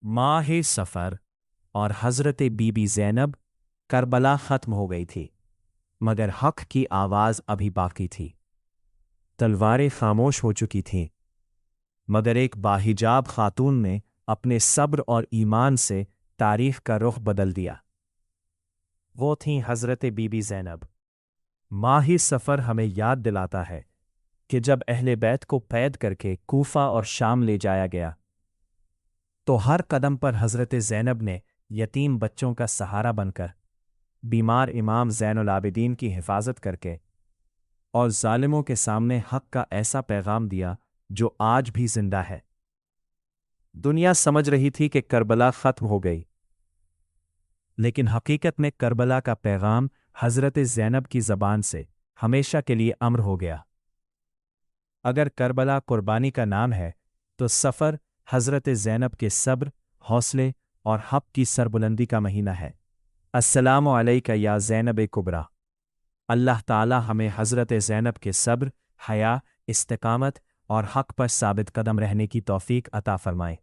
ماہ سفر اور حضرت بی بی زینب کربلا ختم ہو گئی تھی، مگر حق کی آواز ابھی باقی تھی۔ تلواریں خاموش ہو چکی تھیں، مگر ایک باحجاب خاتون نے اپنے صبر اور ایمان سے تاریخ کا رخ بدل دیا۔ وہ تھیں حضرت بی بی زینب۔ ماہ سفر ہمیں یاد دلاتا ہے کہ جب اہل بیت کو قید کر کے کوفہ اور شام لے جایا گیا تو ہر قدم پر حضرت زینب نے یتیم بچوں کا سہارا بن کر، بیمار امام زین العابدین کی حفاظت کر کے اور ظالموں کے سامنے حق کا ایسا پیغام دیا جو آج بھی زندہ ہے۔ دنیا سمجھ رہی تھی کہ کربلا ختم ہو گئی، لیکن حقیقت میں کربلا کا پیغام حضرت زینب کی زبان سے ہمیشہ کے لیے امر ہو گیا۔ اگر کربلا قربانی کا نام ہے تو سفر حضرت زینب کے صبر، حوصلے اور حق کی سربلندی کا مہینہ ہے۔ السلام علیکہ یا زینب کبریٰ۔ اللہ تعالی ہمیں حضرت زینب کے صبر، حیا، استقامت اور حق پر ثابت قدم رہنے کی توفیق عطا فرمائے۔